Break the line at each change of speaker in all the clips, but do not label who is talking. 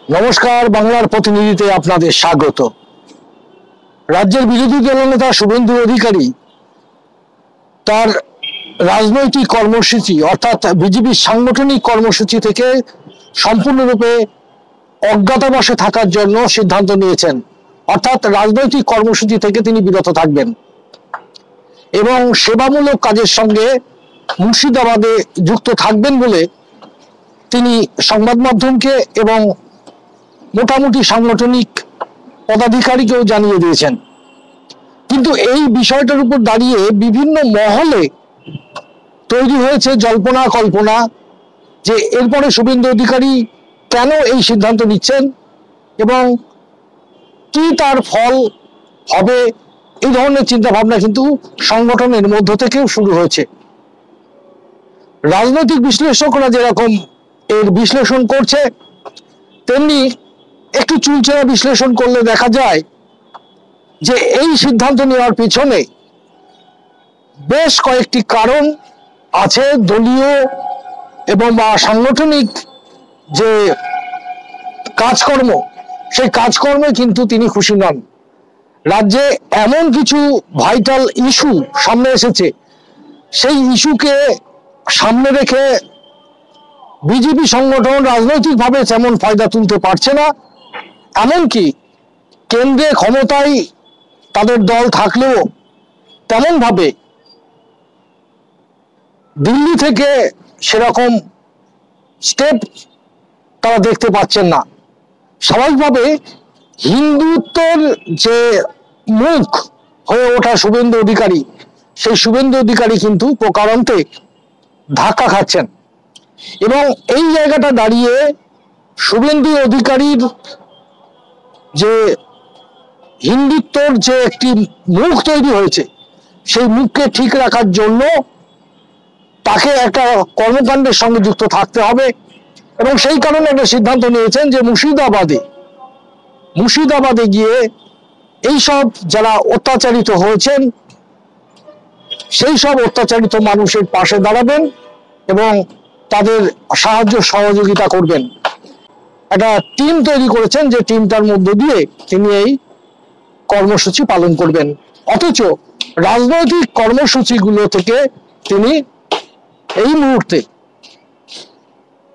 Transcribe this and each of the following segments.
নমস্কার, বাংলার প্রতিনিধিতে আপনাদের স্বাগত। রাজ্যের বিরোধী দলনেতা শুভেন্দু অধিকারী তার রাজনৈতিক কর্মসূচি অর্থাৎ বিজেপির সাংগঠনিক কর্মসূচি থেকে সম্পূর্ণরূপে অজ্ঞাতবাসে থাকার জন্য সিদ্ধান্ত নিয়েছেন। অর্থাৎ রাজনৈতিক কর্মসূচি থেকে তিনি বিরত থাকবেন এবং সেবামূলক কাজের সঙ্গে মুর্শিদাবাদে যুক্ত থাকবেন বলে তিনি সংবাদ মাধ্যমকে এবং মোটামুটি সাংগঠনিক পদাধিকারীকেও জানিয়ে দিয়েছেন। কিন্তু এই বিষয়টার উপর দাঁড়িয়ে বিভিন্ন মহলে তৈরি হয়েছে জল্পনা কল্পনা যে এরপরে শুভেন্দু অধিকারী কেন এই সিদ্ধান্ত নিচ্ছেন এবং কি তার ফল হবে, এই ধরনের চিন্তা ভাবনা কিন্তু সংগঠনের মধ্য থেকেও শুরু হয়েছে। রাজনৈতিক বিশ্লেষকরা যেরকম এর বিশ্লেষণ করছে, তেমনি একটু চুলচেরা বিশ্লেষণ করলে দেখা যায় যে এই সিদ্ধান্ত নেওয়ার পিছনে বেশ কয়েকটি কারণ আছে। দলীয় এবং সাংগঠনিক যে কাজকর্ম, সেই কাজকর্মে কিন্তু তিনি খুশি নন। রাজ্যে এমন কিছু ভাইটাল ইস্যু সামনে এসেছে, সেই ইস্যুকে সামনে রেখে বিজেপি সংগঠন রাজনৈতিকভাবে তেমন ফায়দা তুলতে পারছে না। এমনকি কেন্দ্রে ক্ষমতায় তাদের দল থাকলেও তেমন ভাবে দিল্লি থেকে সেরকম স্টেপ তারা দেখতে পাচ্ছেন না। স্বাভাবিকভাবে হিন্দুত্বর যে মুখ হয়ে ওঠা শুভেন্দু অধিকারী, সেই শুভেন্দু অধিকারী কিন্তু প্রকারান্তে ধাক্কা খাচ্ছেন এবং এই জায়গাটা দাঁড়িয়ে শুভেন্দু অধিকারীর যে হিন্দুত্বর যে একটি মুখ তৈরি হয়েছে, সেই মুখকে ঠিক রাখার জন্য তাকে একটা কর্মকাণ্ডের সঙ্গে যুক্ত থাকতে হবে এবং সেই কারণে একটা সিদ্ধান্ত নিয়েছেন যে মুর্শিদাবাদে গিয়ে এইসব যারা অত্যাচারিত হয়েছেন সেই সব অত্যাচারিত মানুষের পাশে দাঁড়াবেন এবং তাদের সাহায্য সহযোগিতা করবেন। একটা টিম তৈরি করেছেন, যে টিমটার মধ্য দিয়ে তিনি এই কর্মসূচি পালন করবেন। অথচ রাজনৈতিক কর্মসূচিগুলো থেকে তিনি এই মুহূর্তে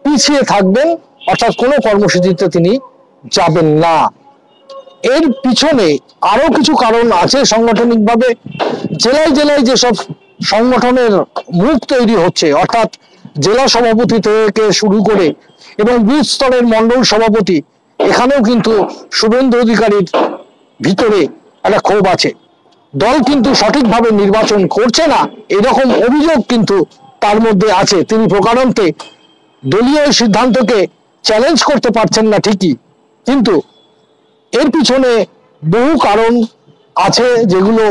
পিছিয়ে থাকবেন, অর্থাৎ কোনো কর্মসূচিতে তিনি যাবেন না। এর পিছনে আরো কিছু কারণ আছে। সাংগঠনিকভাবে জেলায় জেলায় যেসব সংগঠনের মুখ তৈরি হচ্ছে, অর্থাৎ জেলা সভাপতি থেকে শুরু করে এবং বুথ স্তরের মন্ডল সভাপতি, এখানেও কিন্তু শুভেন্দু অধিকারীর ভিতরে একটা ক্ষোভ আছে। দল কিন্তু সঠিকভাবে নির্বাচন করছে না, এরকম অভিযোগ কিন্তু তার মধ্যে আছে। তিনি প্রকারান্তে দলীয় সিদ্ধান্তকে চ্যালেঞ্জ করতে পারছেন না ঠিকই, কিন্তু এর পিছনে বহু কারণ আছে যেগুলো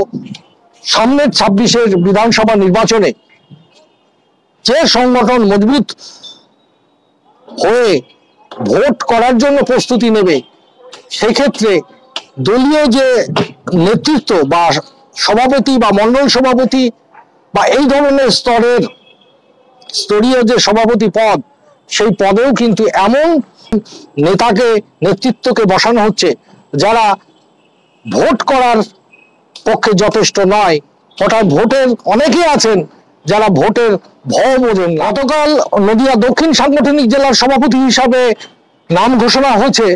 সামনের 26-এর বিধানসভা নির্বাচনে যে সংগঠন মজবুত হয়ে ভোট করার জন্য প্রস্তুতি নেবে, সেক্ষেত্রে দলীয় যে নেতৃত্ব বা সভাপতি বা মন্ডল সভাপতি বা এই ধরনের স্তরীয় যে সভাপতি পদ, সেই পদেও কিন্তু এমন নেতৃত্বকে বসানো হচ্ছে যারা ভোট করার পক্ষে যথেষ্ট নয়। অর্থাৎ ভোটের অনেকেই আছেন যারা ভোটের ভয় বোঝেন। গতকাল নদিয়া দক্ষিণ সাংগঠনিক জেলার সভাপতি হিসাবে নাম ঘোষণা হয়েছে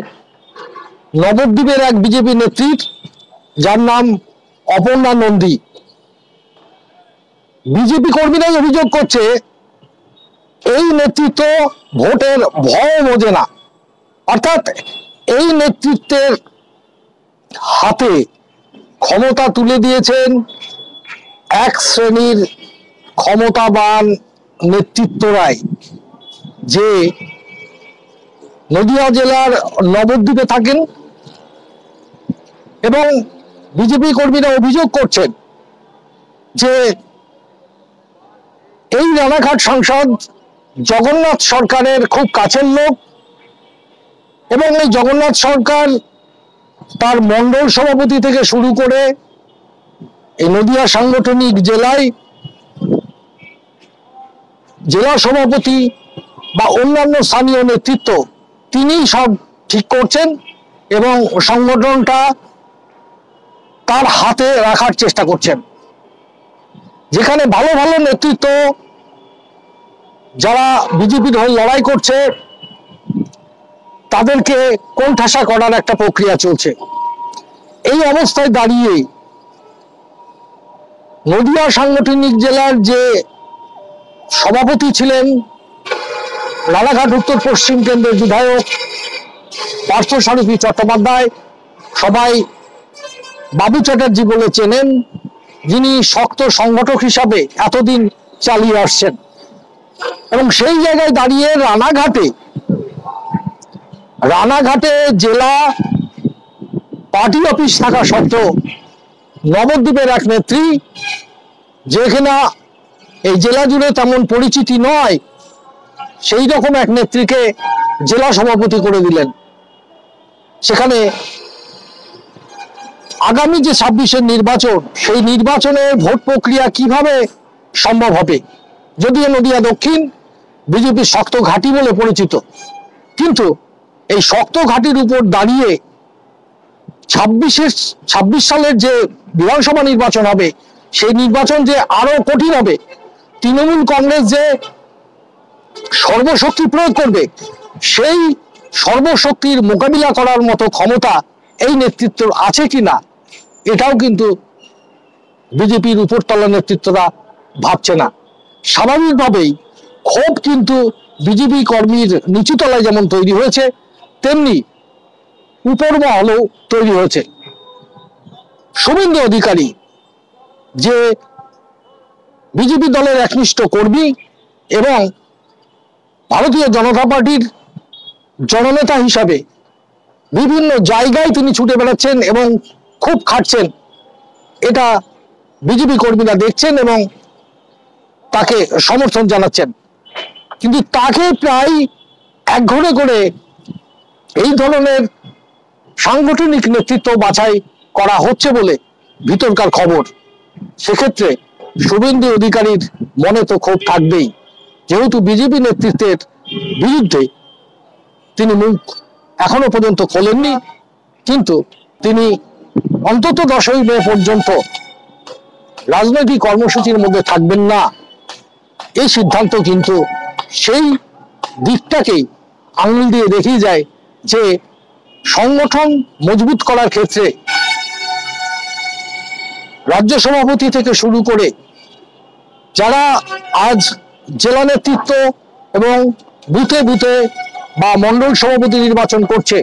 নবদ্বীপের এক বিজেপি নেত্রীর, যার নাম অপর্ণা নন্দী। বিজেপি কর্মীরাই অভিযোগ করছে এই নেতৃত্ব ভোটের ভয় বোঝে না। অর্থাৎ এই নেতৃত্বের হাতে ক্ষমতা তুলে দিয়েছেন এক শ্রেণীর ক্ষমতাবান নেতৃত্বরাই, যে নদিয়া জেলার নবদ্বীপে থাকেন এবং বিজেপি কর্মীরা অভিযোগ করছেন যে এই রানাঘাট সাংসদ জগন্নাথ সরকারের খুব কাছের লোক এবং এই জগন্নাথ সরকার তার মন্ডল সভাপতি থেকে শুরু করে এই নদিয়া সাংগঠনিক জেলায় জেলা সভাপতি বা অন্যান্য স্থানীয় নেতৃত্ব, তিনি সব ঠিক করছেন এবং সংগঠনটা তার হাতে রাখার চেষ্টা করছেন। যেখানে ভালো ভালো নেতৃত্ব যারা বিজেপির হয়ে লড়াই করছে তাদেরকে কোণঠাসা করার একটা প্রক্রিয়া চলছে। এই অবস্থায় দাঁড়িয়ে নদিয়া সাংগঠনিক জেলার যে সভাপতি ছিলেন রানাঘাট উত্তর পশ্চিম কেন্দ্রের বিধায়ক পার্থসারথী চট্টোপাধ্যায়, সবাই বাবু চ্যাটার্জি বলে চেনেন, যিনি শক্ত সংগঠক হিসাবে এতদিন চালিয়ে আসছেন, এবং সেই জায়গায় দাঁড়িয়ে রানাঘাটে জেলা পার্টি অফিস থাকা সত্ত্বেও নবদ্বীপের এক নেত্রী, যেখানে এই জেলা জুড়ে তেমন পরিচিতি নয়, সেই রকম এক নেত্রীকে জেলা সভাপতি করে দিলেন। সেখানে আগামী যে 26-এর নির্বাচন, সেই নির্বাচনের ভোট প্রক্রিয়া কিভাবে সম্ভব হবে? যদিও নদিয়া দক্ষিণ বিজেপির শক্ত ঘাঁটি বলে পরিচিত, কিন্তু এই শক্ত ঘাঁটির উপর দাঁড়িয়ে 26 সালের যে বিধানসভা নির্বাচন হবে, সেই নির্বাচন যে আরো কঠিন হবে। তৃণমূল কংগ্রেস যে সর্বশক্তি প্রয়োগ করবে, সেই সর্বশক্তির মোকাবিলা করার মতো ক্ষমতা এই নেতৃত্ব আছে কিনা, এটাও কিন্তু বিজেপির উপরতলা নেতৃত্বরা ভাবছে না। স্বাভাবিকভাবেই ক্ষোভ কিন্তু বিজেপি কর্মীর নিচুতলায় যেমন তৈরি হয়েছে, তেমনি উপর মহলেও তৈরি হয়েছে। শুভেন্দু অধিকারী যে বিজেপি দলের একনিষ্ঠ কর্মী এবং ভারতীয় জনতা পার্টির জননেতা হিসাবে বিভিন্ন জায়গায় তিনি ছুটে বেড়াচ্ছেন এবং খুব খাটছেন, এটা বিজেপি কর্মীরা দেখছেন এবং তাকে সমর্থন জানাচ্ছেন। কিন্তু তাকে প্রায় একঘরে করে এই ধরনের সাংগঠনিক নেতৃত্ব বাছাই করা হচ্ছে বলে ভিতরকার খবর। সেক্ষেত্রে শুভেন্দু অধিকারীর মনে তো ক্ষোভ থাকবেই, যেহেতু বিজেপি নেতৃত্বের বিরুদ্ধে তিনি মুখ এখনো পর্যন্ত খোলেননি, কিন্তু তিনি অন্তত 10ই মে পর্যন্ত রাজনৈতিক কর্মসূচির মধ্যে থাকবেন না। এই সিদ্ধান্ত কিন্তু সেই দিকটাকেই আঙুল দিয়ে দেখিয়ে যায় যে সংগঠন মজবুত করার ক্ষেত্রে রাজ্য সভাপতি থেকে শুরু করে যারা আজ জেলা নেতৃত্ব এবং বুথে বুথে বা মন্ডল সভাপতি নির্বাচন করছে,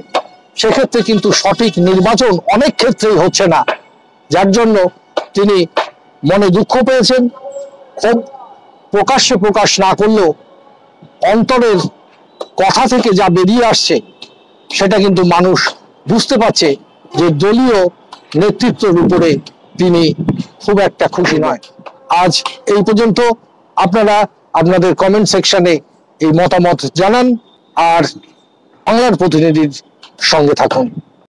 সেক্ষেত্রে কিন্তু সঠিক নির্বাচন অনেক ক্ষেত্রেই হচ্ছে না, যার জন্য তিনি মনে দুঃখ পেয়েছেন। খুব প্রকাশ্যে প্রকাশ না করলেও অন্তরের কথা থেকে যা বেরিয়ে আসছে, সেটা কিন্তু মানুষ বুঝতে পারছে যে দলীয় নেতৃত্বের উপরে তিনি খুব একটা খুশি নয়। আজ এই পর্যন্ত। আপনারা আপনাদের কমেন্ট সেকশনে এই মতামত জানান আর বাংলার প্রতিনিধির সঙ্গে থাকুন।